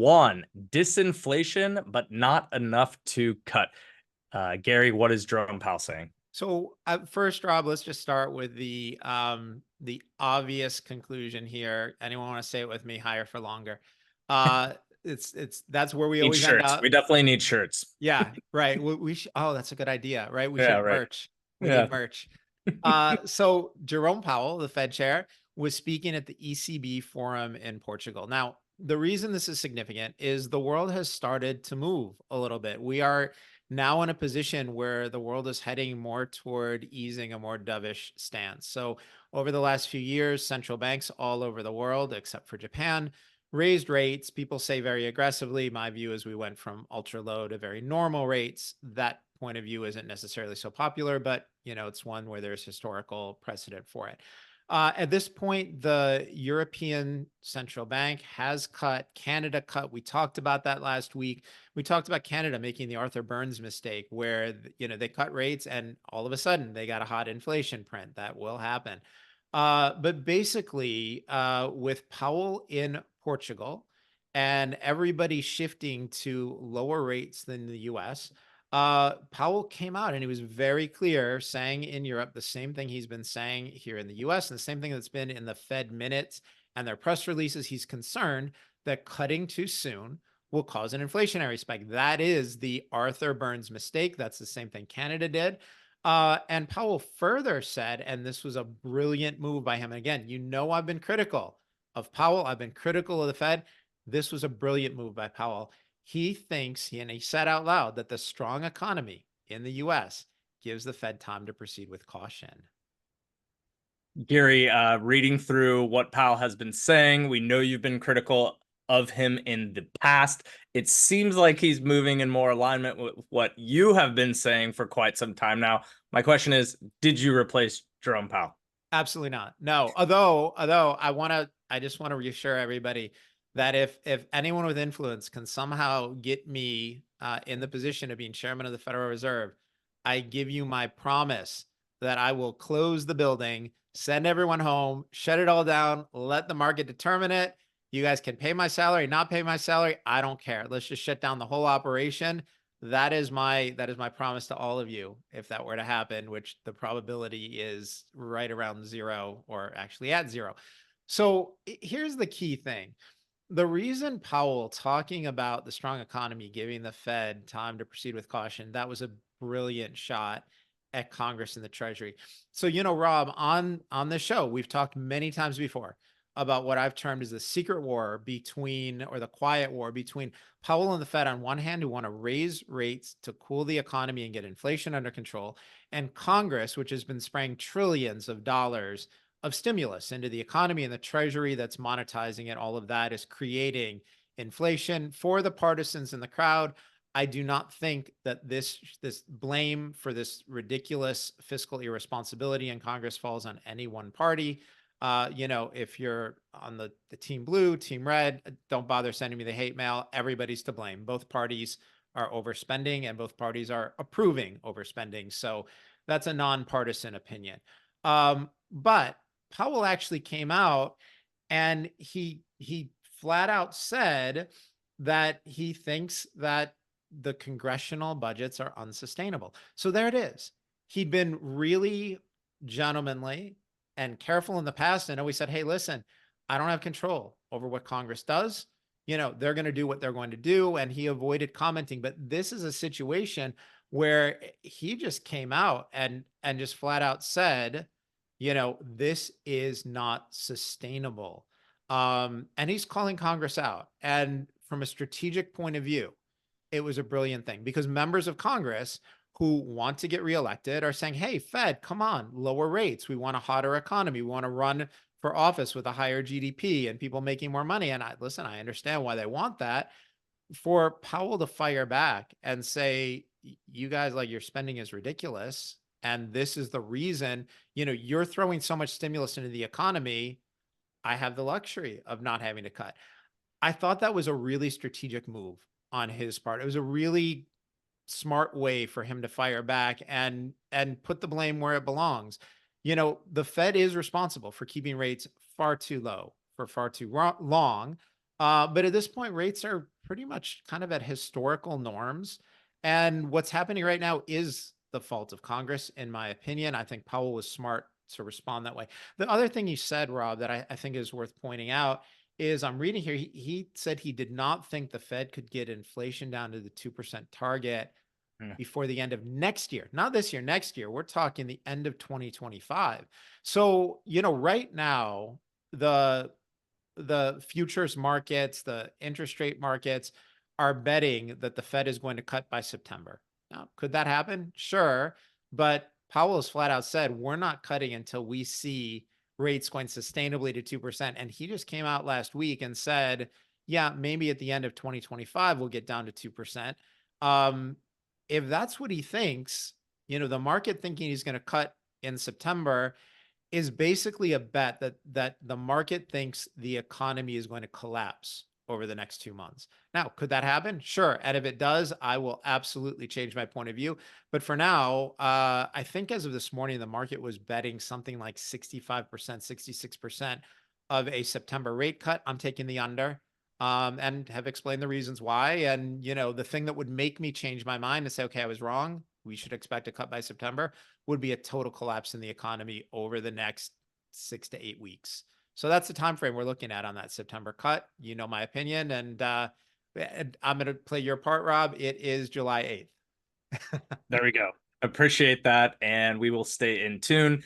1, disinflation, but not enough to cut. Gary, what is Jerome Powell saying? So first, Rob, let's just start with the obvious conclusion here. Anyone want to say it with me? Higher for longer. That's where we Need always end shirts. We up. definitely need shirts. Yeah, right. We should, oh, that's a good idea, right? We Yeah, should right. merch. We Yeah. need merch. So Jerome Powell, the Fed chair, was speaking at the ECB forum in Portugal. Now, the reason this is significant is the world has started to move a little bit. We are now in a position where the world is heading more toward easing a more dovish stance. So over the last few years, central banks all over the world, except for Japan, raised rates. People say very aggressively. My view is we went from ultra low to very normal rates. That point of view isn't necessarily so popular, but it's one where there's historical precedent for it. At this point, the European Central Bank has cut. Canada cut. We talked about that last week. We talked about Canada making the Arthur Burns mistake where they cut rates and all of a sudden they got a hot inflation print. That will happen. But basically, with Powell in Portugal and everybody shifting to lower rates than the US, Powell came out and he was very clear, saying in Europe the same thing he's been saying here in the US and the same thing that's been in the Fed minutes and their press releases. He's concerned that cutting too soon will cause an inflationary spike. That is the Arthur Burns mistake. That's the same thing Canada did. And Powell further said, and this was a brilliant move by him. And again, I've been critical of Powell. I've been critical of the Fed. This was a brilliant move by Powell. He thinks, and he said out loud, that the strong economy in the US gives the Fed time to proceed with caution. Gary, reading through what Powell has been saying, we know you've been critical of him in the past. It seems like he's moving in more alignment with what you have been saying for quite some time now. My question is, did you replace Jerome Powell? Absolutely not. No. Although I just want to reassure everybody that if anyone with influence can somehow get me in the position of being chairman of the Federal Reserve, I give you my promise that I will close the building, send everyone home, shut it all down, let the market determine it. You guys can pay my salary, not pay my salary. I don't care. Let's just shut down the whole operation. That is my promise to all of you if that were to happen, which the probability is right around zero or actually at zero. So here's the key thing. The reason Powell talking about the strong economy giving the Fed time to proceed with caution, that was a brilliant shot at Congress and the Treasury. So, Rob, on this show, we've talked many times before about what I've termed as the secret war between, or the quiet war between Powell and the Fed on one hand, who want to raise rates to cool the economy and get inflation under control, and Congress, which has been spraying trillions of dollars of stimulus into the economy and the Treasury that's monetizing it. All of that is creating inflation. For the partisans in the crowd, I do not think that this blame for this ridiculous fiscal irresponsibility in Congress falls on any one party. If you're on the team blue, team red, don't bother sending me the hate mail. Everybody's to blame. Both parties are overspending and both parties are approving overspending. So that's a nonpartisan opinion. But Powell actually came out and he flat out said that he thinks that the congressional budgets are unsustainable. So there it is. He'd been really gentlemanly and careful in the past and always said, hey, listen, I don't have control over what Congress does. They're going to do what they're going to do. And he avoided commenting. But this is a situation where he just came out and just flat out said, this is not sustainable. And he's calling Congress out. And from a strategic point of view, it was a brilliant thing because members of Congress who want to get reelected are saying, hey, Fed, come on, lower rates. We want a hotter economy. We want to run for office with a higher GDP and people making more money. And I understand why they want that. For Powell to fire back and say, you guys, like, your spending is ridiculous. And this is the reason, you're throwing so much stimulus into the economy. I have the luxury of not having to cut. I thought that was a really strategic move on his part. It was a really smart way for him to fire back and put the blame where it belongs. The Fed is responsible for keeping rates far too low for far too long. But at this point, rates are pretty much kind of at historical norms. And what's happening right now is the fault of Congress, in my opinion. I think Powell was smart to respond that way. The other thing you said, Rob, that I think is worth pointing out is I'm reading here, he said he did not think the Fed could get inflation down to the 2% target Mm. before the end of next year, not this year, next year. We're talking the end of 2025. So, right now, the futures markets, the interest rate markets are betting that the Fed is going to cut by September. Now, could that happen? Sure. But Powell has flat out said, we're not cutting until we see rates going sustainably to 2%. And he just came out last week and said, yeah, maybe at the end of 2025, we'll get down to 2%. If that's what he thinks, the market thinking he's going to cut in September is basically a bet that the market thinks the economy is going to collapse over the next 2 months. Now, could that happen? Sure. And if it does, I will absolutely change my point of view. But for now, I think as of this morning, the market was betting something like 65%, 66% of a September rate cut. I'm taking the under. And have explained the reasons why. And, the thing that would make me change my mind and say, okay, I was wrong, we should expect a cut by September, would be a total collapse in the economy over the next 6 to 8 weeks. So that's the time frame we're looking at on that September cut. My opinion, and I'm going to play your part, Rob. It is July 8th. There we go. Appreciate that, and we will stay in tune.